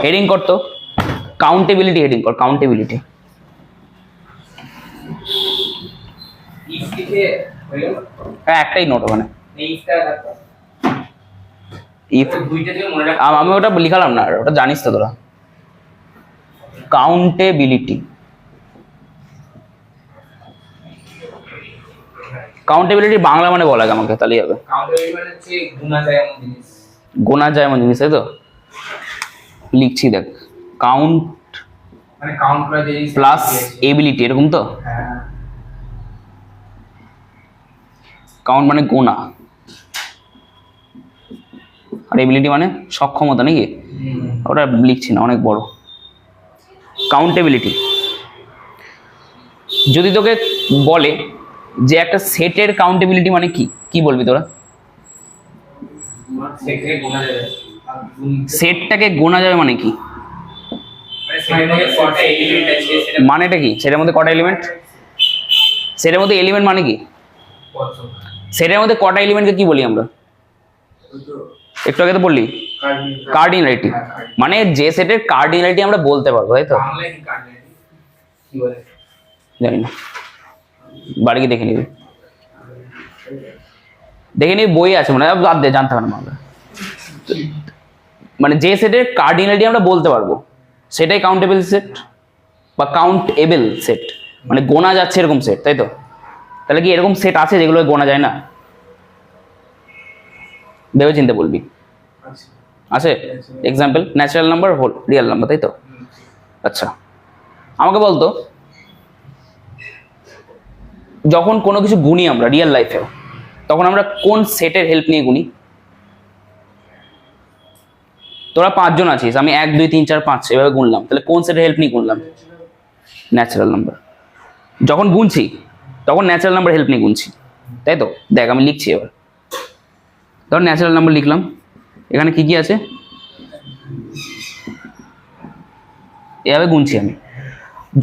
Heading কর তো, কাউন্টেবিলিটি heading কর, কাউন্টেবিলিটি। হ্যাঁ একটাই নোট ওখানে, আমি ওটা লিখালাম না, ওটা জানিস তো তোরা। কাউন্টেবিলিটি, কাউন্টেবিলিটি বাংলা মানে বলা যায় আমাকে, তাহলেই হবে। গোনা যায় এমন জিনিস, তাই তো? লিখছি দেখ, কাউন্ট মানে কাউন্ট করা যায় প্লাস এবিলিটি, এরকম তো? কাউন্ট মানে গোনা, আর এবিলিটি মানে সক্ষমতা, নাকি? ওটা লিখছি না, অনেক বড়। কাউন্টেবিলিটি, যদি তোকে বলে যে একটা সেটের কাউন্টেবিলিটি মানে কি, কি বলবি তোরা? সেটটাকে গোনা যাবে মানে কি? মানেটা কি? সেটার মধ্যে কটা এলিমেন্ট? সেটার মধ্যে এলিমেন্ট মানে কি? সেটার মধ্যে কটা এলিমেন্টকে কি বলি আমরা? একটু আগে তো বললি কার্ডিনালিটি, মানে যে সেটের কার্ডিনালিটি আমরা বলতে পারবো, তাই তো? জানি না, বাড়ি গিয়ে দেখে নিবি, দেখে নিবি, বই আছে মানে, বাদ দে, জানতে পারবো আমরা। মানে যে সেটের কার্ডিনালিটি আমরা বলতে পারবো সেটাই কাউন্টেবল সেট বা কাউন্টেবল সেট, মানে গোনা যাচ্ছে এরকম সেট, তাই তো? তাহলে কি এরকম সেট আছে যেগুলো গোনা যায় না? ভেবে চিন্তে বলবি, আছে? Example, natural number, whole, real number, তাই তো? আচ্ছা, আমাকে বলতো, যখন কোনো কিছু গুনি আমরা রিয়েল লাইফে, তখন আমরা কোন সেটের হেল্প নিয়ে গুনি? তোরা 5 জন আছিস, আমি 1 2 3 4 5 এভাবে গুনলাম, তাহলে কোন সেটের হেল্প নিয়ে গুনলাম? Natural number. যখন গুনছি তখন ন্যাচারাল নাম্বার হেল্প নিয়ে গুনছি, তাই তো? দেখ আমি লিখছি এবার, ধর ন্যাচারাল নাম্বার লিখলাম, এখানে কি কি আছে এভাবে গুনছি আমি।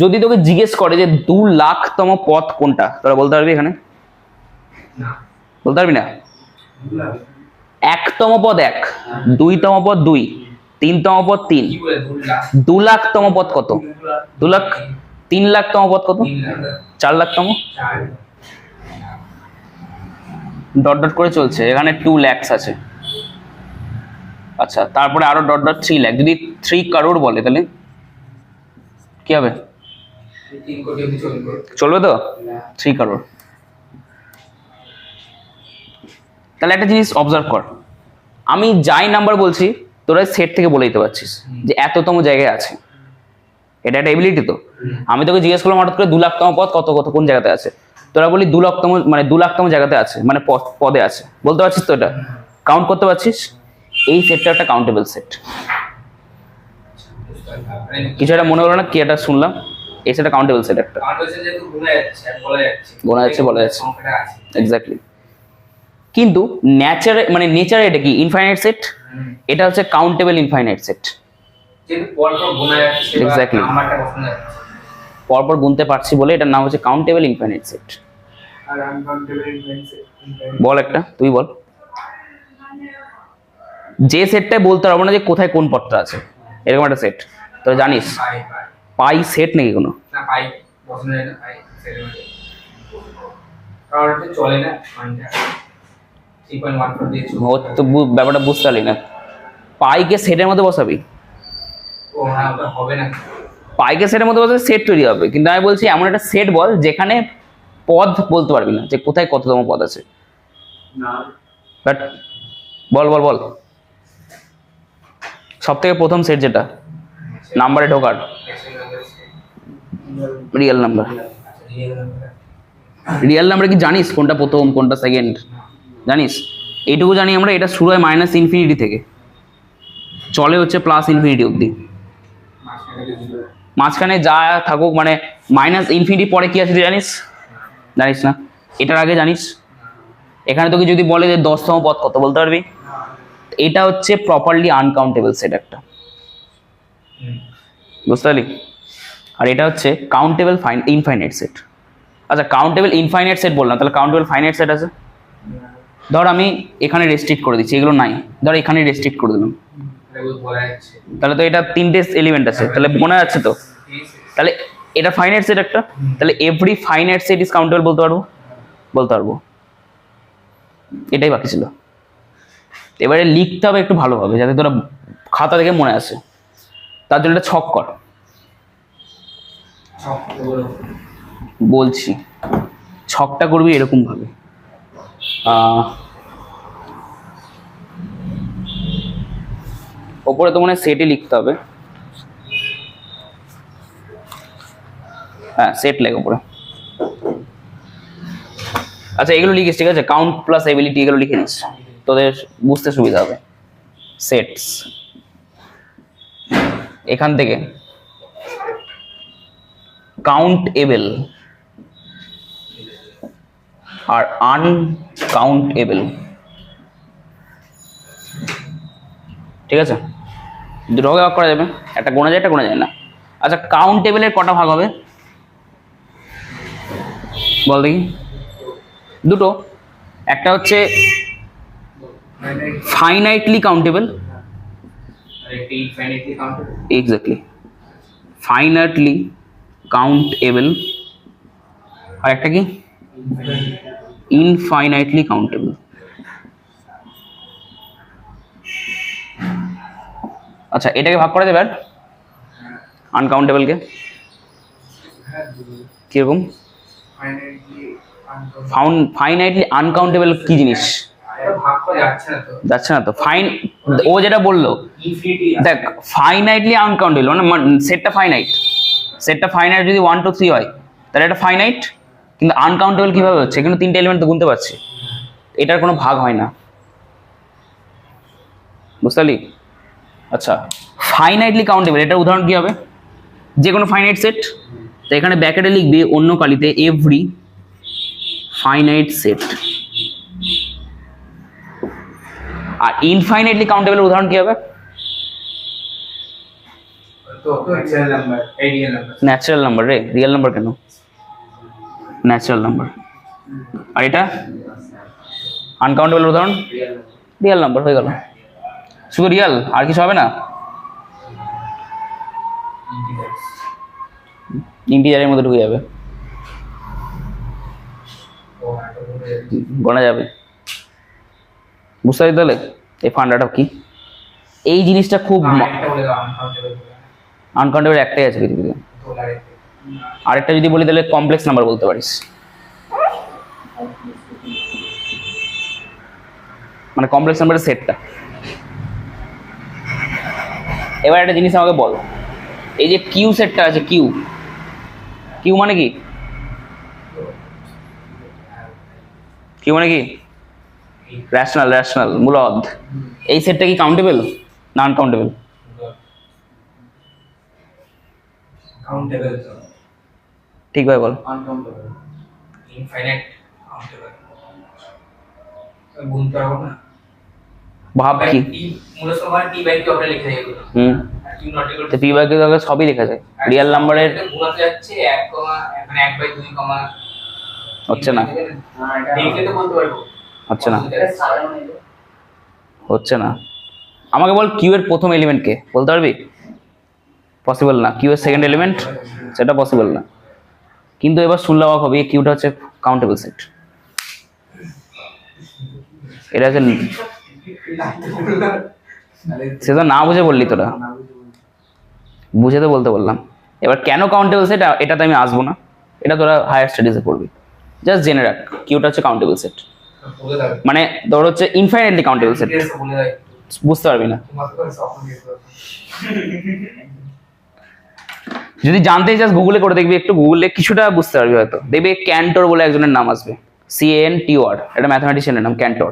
যদি তোকে জিজ্ঞেস করে যে 2 লাখতম পথ কোনটা, তোরা বলতে পারবি? এখানে বলতে পারবি না? 1তম পদ 1, 2তম পদ 2, 3তম পদ 3, 2 লাখতম পদ কত? 2 লাখ। 3 লাখতম পদ কত? 4 লাখতম। ডট ডট করে চলছে, এখানে 2 lakhs আছে। আচ্ছা, তারপরে আরো ডট ডট 3 লাখ। যদি 3 কারোর বলে তাহলে কি হবে? চলবে তো? 3 কারোর। তাহলে একটা জিনিস অবজার্ভ কর, আমি যাই নাম্বার বলছি তোরা সেট থেকে বলে দিতে পারছিস যে এততম জায়গায় আছে, এটা একটা এবিলিটি তো। আমি তোকে জিজ্ঞেস করলাম হঠাৎ করে 2 লাখতম পদ কত কত কোন জায়গাতে আছে, তোরা বলি 2 লাখতম, মানে 2 লাখতম জায়গাতে আছে, মানে পদে আছে, বলতে পারছিস তো? এটা কাউন্ট করতে পারছিস? এই সেটটা একটা কাউন্টেবল সেট। কিছু একটা মনে হলো না? কি এটা শুনলাম, এই সেটটা কাউন্টেবল সেট, একটা গোনা যাচ্ছে বলা যাচ্ছে, এক্স্যাক্টলি। কিন্তু নেচারে, মানে নেচারে এটা কি? Infinite set. এটা হচ্ছে কাউন্টেবল ইনফাইনাইট সেট। এক্স্যাক্টলি, পরপর গুনতে পারছি বলে এটার নাম হচ্ছে কাউন্টেবল ইনফাইনাইট সেট। বল একটা, তুই বল। যে সেটটাই বলতে পারবো না যে কোথায় কোন পদটা আছে, এরকম একটা সেট তো জানিস? পাই সেট নাকি কোনো? তো ব্যাপারটা বুঝতে পারলি না। পাইকে সেটের মধ্যে বসাবি? পাইকে সেটের মধ্যে বসাবি, সেট তৈরি হবে। কিন্তু আমি বলছি এমন একটা সেট বল যেখানে পদ বলতে পারবি না যে কোথায় কততম পদ আছে। বাট বল বল বল, সব থেকে প্রথম সেট যেটা নাম্বারে ঢোকার, রিয়েল নাম্বার। রিয়েল নাম্বার কি জানিস কোনটা প্রথম কোনটা সেকেন্ড? জানিস? এইটুকু জানি আমরা, এটা শুরু হয় মাইনাস ইনফিনিটি থেকে, চলে হচ্ছে প্লাস ইনফিনিটি অব্দি। মাঝখানে যা থাকুক, মানে মাইনাস ইনফিনিটি পরে কি আছে জানিস? জানিস না? এটার আগে জানিস? এখানে তোকে যদি বলে যে 10তম পদ কত, বলতে পারবি? এটা হচ্ছে প্রপারলি আনকাউন্টেবল সেট একটা, বুঝতে পারলি? আর এটা হচ্ছে কাউন্টেবল ইনফাইনাইট সেট। আচ্ছা, কাউন্টেবল ইনফাইনাইট সেট বললাম, তাহলে কাউন্টেবল ফাইনাইট সেট আছে? ধর আমি এখানে রেস্ট্রিক্ট করে দিচ্ছি, এগুলো নাই, ধর এখানে রেস্ট্রিক্ট করে দিলাম, বলা যাচ্ছে তাহলে তো এটা তিনটে এলিমেন্ট আছে, তাহলে মনে যাচ্ছে তো। তাহলে এটা ফাইনাইট সেট একটা, তাহলে every finite set is countable বলতে পারবো, বলতে পারবো। এটাই বাকি ছিল। এবারে লিখতে হবে একটু ভালোভাবে যাতে তোরা খাতা দেখে মনে আসে। তার জন্য একটা ছক কর, বলছি ছকটা করবি এরকম ভাবে। ওপরে তো মনে হয় সেটই লিখতে হবে। হ্যাঁ সেট লেখ ওপরে। আচ্ছা এগুলো লিখিস, ঠিক আছে? কাউন্ট প্লাস এবিলিটি এগুলো লিখে নিস, তোদের বুঝতে সুবিধা হবে। সেটস এখান থেকে কাউন্টেবল আর আনকাউন্টেবল, ঠিক আছে? দুটো ভাগে ভাগ করা যাবে, একটা গোনা যায় একটা গোনা যায় না। আচ্ছা কাউন্টেবলের কটা ভাগ হবে বল দেখি? দুটো। একটা হচ্ছে ফাইনাইটলি কাউন্টেবল, এক্স্যাক্টলি ফাইনাইটলি কাউন্টেবল, আর একটা কি ইনফাইনাইটলি কাউন্টেবল। আচ্ছা এটাকে ভাগ করা যাবে আর আনকাউন্টেবলকে কিরকম? ফাইনাইটলি আনকাউন্টেবল কি জিনিস? যাচ্ছে না তো। ফাইন ও যেটা বললো, দেখ ফাইনাইটলি আনকাউন্টেবল মানে সেটটা ফাইনাইট, সেটটা ফাইনাইট যদি 1 2 3 হয় তাহলে এটা ফাইনাইট, কিন্তু আনকাউন্টেবল কিভাবে হচ্ছে? কিন্তু তিনটে এলিমেন্ট তো গুনতে পারছি, এটার কোনো ভাগ হয় না, বুঝতে পারলি? আচ্ছা ফাইনাইটলি কাউন্টেবল এটার উদাহরণ কি হবে? যে কোনো ফাইনাইট সেট, তো এখানে ব্র্যাকেটে লিখবি অন্য কালিতে এভরি ফাইনাইট সেট। আর ইনফাইনাইটলি কাউন্টেবলের উদাহরণ কি হবে? ন্যাচারাল নাম্বার রে, রিয়েল নাম্বার কেন? Natural number. আর এটা আনকাউন্টেবল উদাহরণ রিয়েল নাম্বার, হয়ে গেল। শুধু রিয়েল, আর কিছু হবে না? ইন্টিজারের মধ্যে ঢুকে যাবে, গোনা যাবে। বুঝতে পারি তাহলে এই ফান্ডাটা কি? এই জিনিসটা খুব আনকাউন্টেবল একটাই আছে পৃথিবীতে। আরেকটা যদি বলি তাহলে কমপ্লেক্স নাম্বার বলতে পারিস, মানে কমপ্লেক্স নাম্বারের সেটটা। এবার একটা জিনিস আমাকে বল, এই যে কিউ সেটটা আছে, কিউ কিউ মানে কি? কিউ মানে কি? রেশনাল, রেশনাল মূলদ। এই সেটটা কি কাউন্টেবল না আনকাউন্টেবল? কাউন্টেবল। ঠিক ভাই বল। আনকাউন্টেবল। Infinite countable. গুনতে পারবো না। ভাব কি? মূলত আমার টি বাই কিউ আমরা লিখে দেব। তো পি বাই কিউ তাহলে সবই লেখা যায়। রিয়েল নাম্বারের গুণাতে যাচ্ছে 1, মানে 1/2, হচ্ছে না, দেখলে তো বলতে পারবো। হচ্ছে না, হচ্ছে না। আমাকে বল কিউ এর প্রথম এলিমেন্ট কে, বলতে পারবি? পসিবল না। কিউ এর সেকেন্ড এলিমেন্ট, সেটা পসিবল না। কিন্তু এবার শুনলে অবাক হবে, কিউটা হচ্ছে কাউন্টেবল সেট। এটা হচ্ছে, সেটা না বুঝে বললি তোরা, বুঝে তো বলতে বললাম। এবার কেন কাউন্টেবল সেট এটা তো আমি আসবো না, এটা তোরা হায়ার স্টাডিজে পড়বি। জাস্ট জেনে রাখ কিউটা হচ্ছে কাউন্টেবল সেট, মানে ধর হচ্ছে ইনফাইনাইটলি কাউন্টেবল সেট। বুঝতে পারবি না, যদি জানতে চাস গুগলে করে দেখবি, একটু গুগলে কিছুটা বুঝতে পারবি হয়তো। দেখবি ক্যান্টর বলে একজনের নাম আসবে, CANTOR, এটা ম্যাথমেটিশিয়ানের নাম ক্যান্টর।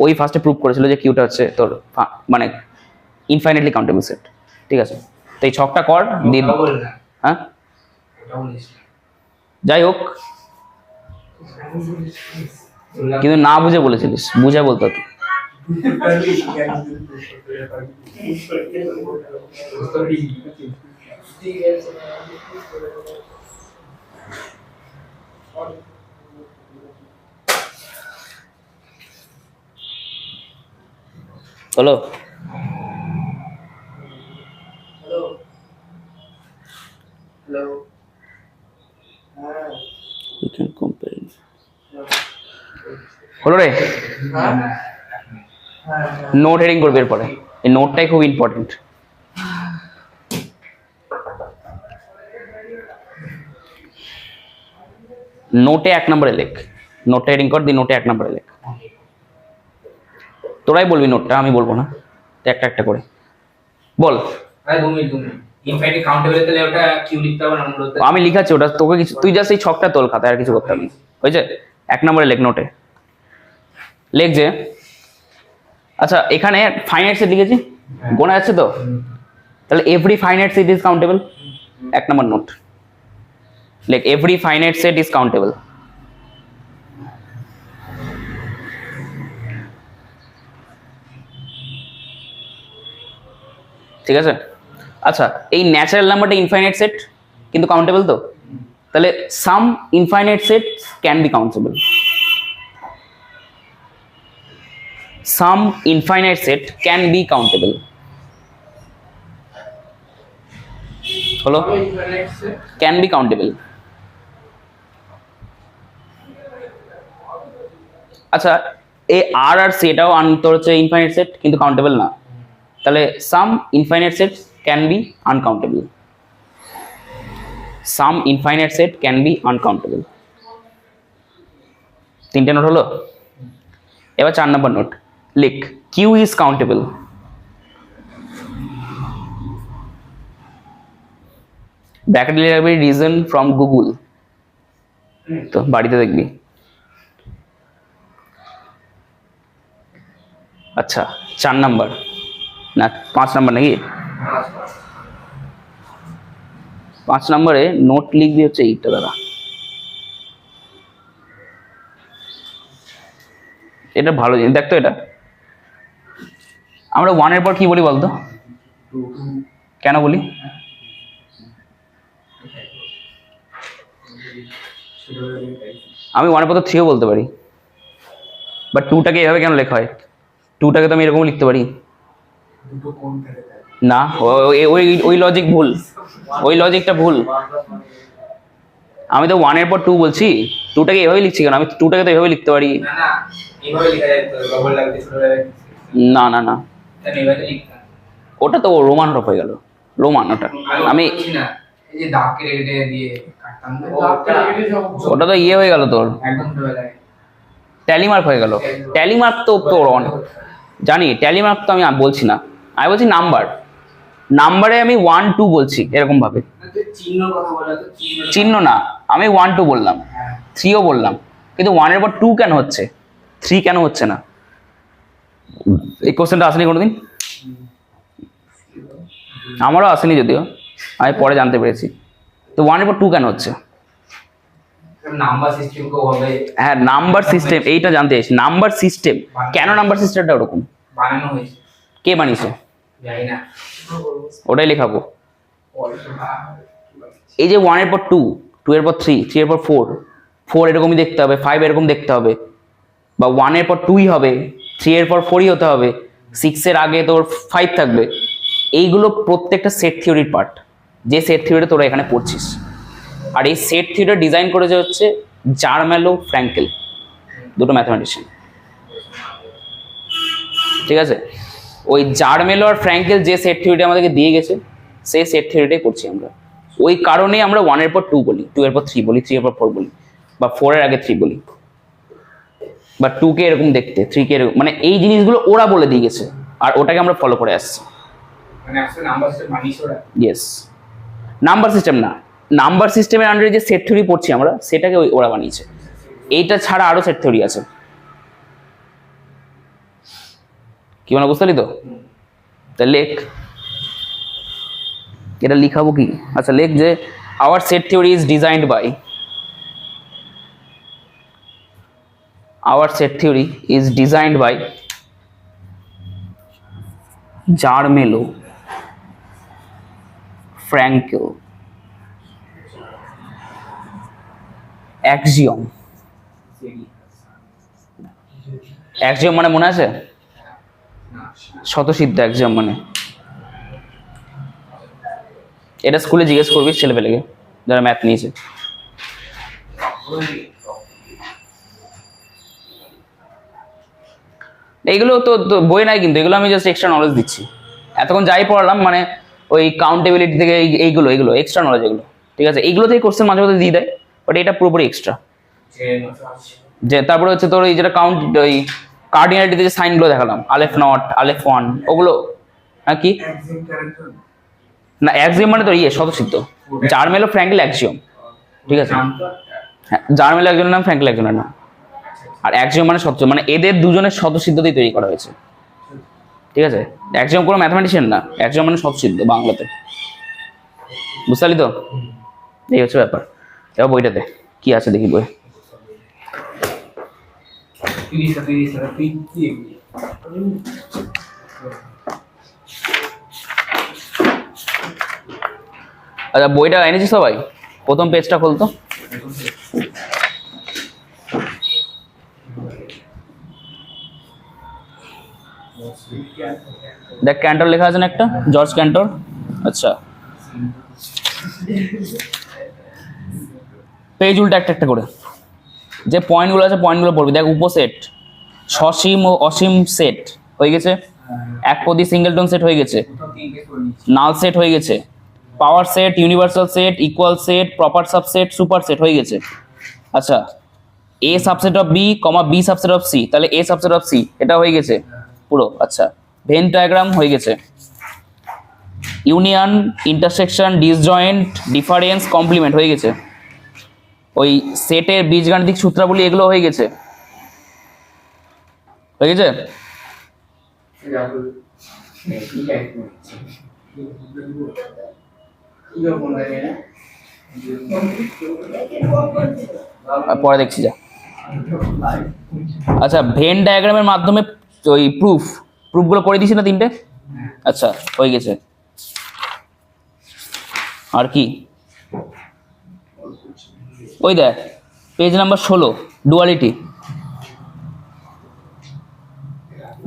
ওই ফার্স্টে প্রুভ করেছিল যে কিউটা হচ্ছে তোর মানে ইনফাইনাইটলি কাউন্টেবল সেট, ঠিক আছে? তো এই ছকটা কর দিয়ে, হ্যাঁ যাই হোক, কিন্তু না বুঝে বলেছিলিস, বুঝে বলতে হতো। হলো? Hello We can compare it. হলো রে, নোট হেডিং করবে এরপরে। এই নোটটাই খুব ইম্পর্টেন্ট। নোটে 1 নম্বরে লেখ, নোটটা হেডিং কর, দি নোটে 1 নম্বরে লেখ। তোরাই বলবি নোটটা, আমি বলবো না, একটা একটা করে বল। আরে 2 মিনিট ইনফাইনাইট কাউন্টেবল তাহলে ওটা কিউ লিখতে হবে না মূলত? আমি লিখাচ্ছি ওটা, তোকে কিছু, তুই জাস্ট এই ছকটা তোল খাতায়, আর কিছু করতে হবে না, হয়েছে? 1 নম্বরে লেখ, নোটে লেখ যে, আচ্ছা এখানে ফাইনাইট সেট লিখেছি, গোনা যাচ্ছে তো, তাহলে every finite set is countable. 1 নম্বর নোট লেখ, every finite set is countable. ঠিক আছে? আচ্ছা এই ন্যাচারাল নাম্বারটা ইনফাইনাইট সেট কিন্তু কাউন্টেবল তো, তাহলে some infinite set can be countable. Some infinite set can be countable. হলো? Can be countable. আচ্ছা এ আর আর সেটাও তোর হচ্ছে ইনফাইনাইট সেট কিন্তু কাউন্টেবল না, তাহলে some infinite set can be uncountable. Some infinite set can be uncountable. 3টে নোট হলো। এবার 4 নম্বর নোট লিখ, কিউ ইজ কাউন্টেবল। ব্র্যাকেট লিখে রাখবি রিজন ফ্রম গুগল, তো বাড়িতে দেখবি। আচ্ছা 4 নম্বর না 5 নম্বর নাকি? 5 নম্বরে নোট লিখবি হচ্ছে এইটা, দাদা এটা ভালো জিনিস দেখতো। এটা আমরা 1 এর পর কি বলি বলতো? কেন বলি? আমি 1 এর পর তো 3ও বলতে পারি, বাট 2টাকে এভাবে কেন লেখা হয়? 2টাকে তো আমি এরকম লিখতে পারি না, ওই লজিক ভুল, ওই লজিকটা ভুল। আমি তো 1 এর পর 2 বলছি, 2টাকে এভাবে লিখছি কেন? আমি 2টাকে তো এভাবে লিখতে পারি। না না এইভাবে লেখা যায় তো, ডবল লাগবে ছোট লাগবে না না না, তাহলে এইভাবে লিখতাম। ওটা তো রোমান রূপ হয়ে গেল, রোমান ওটা। আমি বলছি না এই যে দাগ কেটে দিয়ে কাটতাম না, ওটা তো ইয়ে হয়ে গেল তোর, একদম ছোট লাগে, ট্যালি মার্ক হয়ে গেল। ট্যালি মার্ক তো তোর জানি, ট্যালি মার্ক তো আমি বলছি না, আমি বলছি নাম্বার। নাম্বারে আমি 1 2 বলছি এরকম ভাবে, চিহ্ন কথা বলা তো, চিহ্ন না। আমি 1 2 বললাম, 3ও বললাম, কিন্তু 1 এর পর 2 কেন হচ্ছে, 3 কেন হচ্ছে না? এই কোশ্চেনটা আসেনি কোনোদিন, আমারও আসেনি যদিও, আমি পরে জানতে পেরেছি। তো 1 এর পর 2 কেন হচ্ছে? নাম্বার সিস্টেম কো হবে। হ্যাঁ নাম্বার সিস্টেম, এইটা জানতে চাইছি, নাম্বার সিস্টেম কেন, নাম্বার সিস্টেমটা ওরকম বানানো হয়েছে, কে বানিয়েছে জানি না, ওটাই লেখাবো। এই যে 1 এর পর 2, 2 এর পর 3, 3 এর পর 4, 4 এরকমই দেখতে হবে, 5 এরকম দেখতে হবে, বা 1 এর পর 2ই হবে, 3 এর পর 4ই হতে হবে, 6 এর আগে তোর 5 থাকবে। এইগুলো প্রত্যেকটা সেট থিওরির পার্ট, যে সেট থিওরিটা তোরা এখানে পড়ছিস। আর এই সেট থিওরিটা ডিজাইন করেছে হচ্ছে জার্মেলো ফ্র্যাঙ্কেল, দুটো ম্যাথমেটিশিয়ান। ঠিক আছে? ওই জার্মেলো আর ফ্র্যাঙ্কেল যে সেট থিওরিটা আমাদেরকে দিয়ে গেছে, সেই সেট থিওরিটাই করছি আমরা। ওই কারণেই আমরা 1 এর পর 2 বলি, 2 এর পর 3 বলি, 3 এর পর 4 বলি, বা 4 এর আগে 3 বলি, বা 2 কে এরকম দেখতে, 3 কে এরকম, মানে এই জিনিসগুলো ওরা বলে দিয়ে গেছে, আর ওটাকে আমরা ফলো করে আসছি। মানে আসলে নাম্বার সিস্টেম বানিয়েছে ওরা। ইয়েস, নাম্বার সিস্টেম না, নাম্বার সিস্টেমের আন্ডারে যে সেট থিওরি পড়ছি আমরা, সেটাকে ওরা বানিয়েছে। এইটা ছাড়া আরো সেট থিওরি আছে, কি মানে বুঝতে পারলি তো? তা লেখ, এটা লিখাবো কি? আচ্ছা লেখ যে our set theory is designed by, our set theory is designed by Zermelo Fraenkel axiom. Axiom মানে মনে আছে? স্বতঃসিদ্ধ অ্যাক্সিওম মানে, এটা স্কুলে জিজ্ঞেস করবি ছেলেপেলেকে। যারা ম্যাথ নিয়েছে। এইগুলো তো বই নাই, কিন্তু এগুলো আমি জাস্ট এক্সট্রা নলেজ দিচ্ছি। এতক্ষণ যাই পড়ালাম মানে ওই কাউন্টেবিলিটি থেকে এইগুলো এক্সট্রা নলেজ এগুলো, ঠিক আছে? এইগুলো থেকে কোশ্চেন মাঝে মাঝে দিয়ে দেয়, বাট এটা পুরোপুরি এক্সট্রা। যে তারপরে হচ্ছে তোর এই যেটা কাউন্ট, ওই কার্ডিনালিটিতে যে সাইনগুলো দেখালাম, আলেফ নট, আলেফ ওয়ান, ওগুলো কি না অ্যাক্সিওম মানে তোর স্বতঃসিদ্ধ। জার্মেল ও ফ্র্যাঙ্কেল অ্যাক্সিওম, ঠিক আছে? হ্যাঁ, জার্মেল একজনের নাম, ফ্র্যাঙ্কেল একজনের নাম। আর অ্যাক্সিওম মানে সত্য, মানে এদের দুজনের স্বতঃসিদ্ধ দিয়ে তৈরি করা হয়েছে, ঠিক আছে? অ্যাক্সিওম কোনো ম্যাথমেটিশিয়ান না, অ্যাক্সিওম মানে স্বতঃসিদ্ধ বাংলাতে, বুঝতে পারলি তো? এই হচ্ছে ব্যাপার। এবার বইটাতে কি আছে দেখি বই। আচ্ছা বইটা এনেছি সবাই? প্রথম পেজটা খুলতো। দেখ ক্যান্টর লেখা আছে না একটা, জর্জ ক্যান্টর। আচ্ছা পেজ উল্টা একটা একটা করে, যে পয়েন্টগুলো আছে পয়েন্টগুলো পড়বি। দেখ উপসেট, সসীম ও অসীম সেট হয়ে গেছে, একপদী সিঙ্গেলটন সেট হয়ে গেছে, নাল সেট হয়ে গেছে, power set, universal set, equal set, proper subset, super set হয়ে গেছে। আচ্ছা A subset of B comma B subset of C, তাহলে এ সাবসেট অফ সি এটা হয়ে গেছে পুরো। আচ্ছা ভেন ডায়াগ্রাম হয়ে গেছে, union, intersection, disjoint, difference, complement হয়ে গেছে, ওই সেটের বীজগাণিতিক সূত্রাবলী এগুলো হয়ে গেছে, হয়ে গেছে। পরে দেখছি যা। আচ্ছা ভেন ডায়াগ্রামের মাধ্যমে ওই প্রুফগুলো করে দিছি না তিনটে? আচ্ছা হয়ে গেছে। আর কি ওই দেখ পেজ নাম্বার 16, ডুয়ালিটি।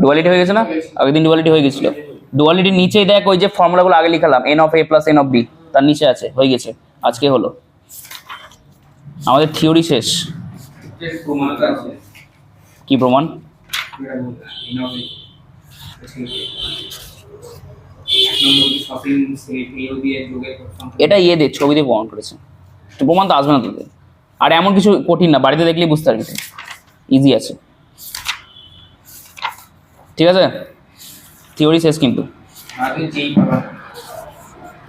ডুয়ালিটি হয়ে গেছে না? আগের দিন ডুয়ালিটি হয়ে গেছিল। ডুয়ালিটির নিচেই দেখ ওই যে ফর্মুলাগুলো আগে লিখালাম, n of A plus n of B, তার নিচে আছে, হয়ে গেছে। আজকে হলো আমাদের থিওরি শেষ। কি প্রমাণ? এটা দে ছবি দিয়ে প্রমাণ করেছে, প্রমাণ তো আসবে না তোদের। আর এমন কিছু কঠিন না, বাড়িতে দেখলেই বুঝতে পারবি, ইজি আছে, ঠিক আছে? থিওরি শেষ কিন্তু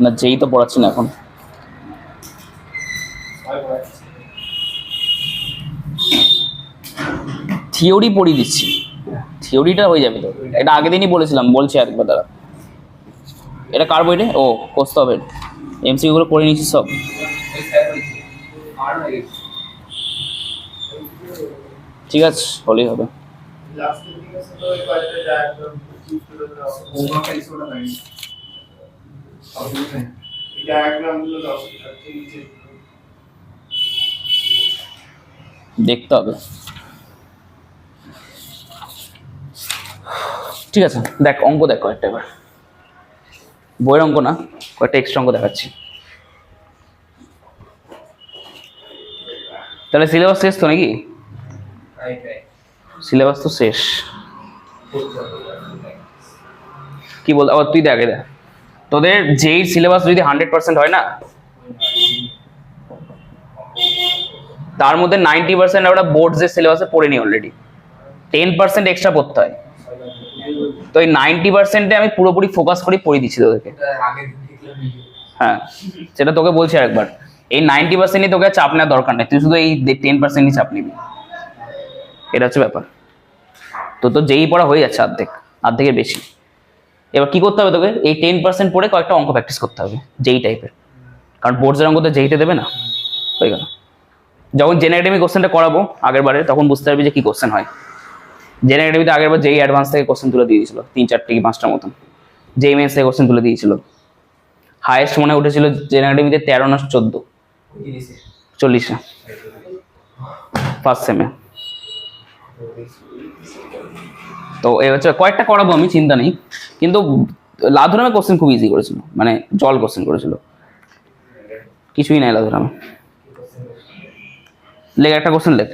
না, যেই তো পড়াচ্ছি না এখন। থিওরি পড়িয়ে দিচ্ছি, থিওরিটা হয়ে যাবে তো। এটা আগের দিনই বলেছিলাম, বলছি আরেকবার দাঁড়া। এটা কার বই রে? ও কষতে হবে, এমসিকিউ গুলো পড়ে নিচ্ছি সব। ঠিক আছে হলেই হবে। দেখতে হবে, ঠিক আছে? দেখ অঙ্ক দেখ কয়েকটা, এবার বইয়ের অঙ্ক না, কয়েকটা এক্সট্রা অঙ্ক দেখাচ্ছি। তাহলে সিলেবাস শেষ তো নাকি? সিলেবাস তো শেষ। কি বল আবার তুই দেখে দেখ, তোদের যেই সিলেবাস যদি 100% হয় না, তার মধ্যে 90% আমরা বোর্ড যে সিলেবাসে পড়ে নি অলরেডি, 10% এক্সট্রা পড়তে হয়। তো এই 90%-এ আমি পুরোপুরি ফোকাস করে পড়িয়ে দিচ্ছি তোদেরকে। হ্যাঁ সেটা তোকে বলছি আরেকবার, এই 90%-ই তোকে চাপ নেওয়ার দরকার নেই, তুই শুধু এই 10%-ই চাপ নিবি, এটা হচ্ছে ব্যাপার। তো যেই পড়া হয়ে যাচ্ছে অর্ধেকের বেশি। এবার কি করতে হবে তোকে? এই 10% পড়ে কয়েকটা অঙ্ক প্র্যাকটিস করতে হবে যেই টাইপের, কারণ বোর্ডের অঙ্ক তো যেইটা দেবে না, হয়ে গেল। যখন জেন একাডেমি কোশ্চেনটা করাবো আগের বারে, তখন বুঝতে পারবি যে কি কোশ্চেন হয়। জেন একাডেমিতে আগের বার যেই অ্যাডভান্স থেকে কোশ্চেন তুলে দিয়ে দিয়েছিল 3-4 কি 5টার মতন, যেই মেন্স থেকে কোশ্চেন তুলে দিয়েছিল। হাইয়েস্ট মনে উঠেছিল জেন একাডেমিতে 13 না 14, 40 ফার্স্ট সেমে। তো এই হচ্ছে কয়েকটা করাবো আমি, চিন্তা নেই। কিন্তু লাধুরামে কোশ্চেন খুব ইজি করেছিল, মানে জল কোশ্চেন করেছিল। কিছুই নাই লাগবে আমি লেখ একটা কোশ্চেন লেখ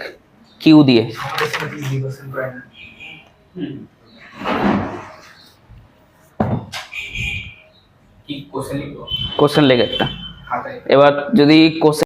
কিউ দিয়ে আমাদের সাথে রিভার্সন করে না কি কোশ্চেন লিখবো কোশ্চেন লেখ একটা খাতায় এবার যদি কোশ্চেন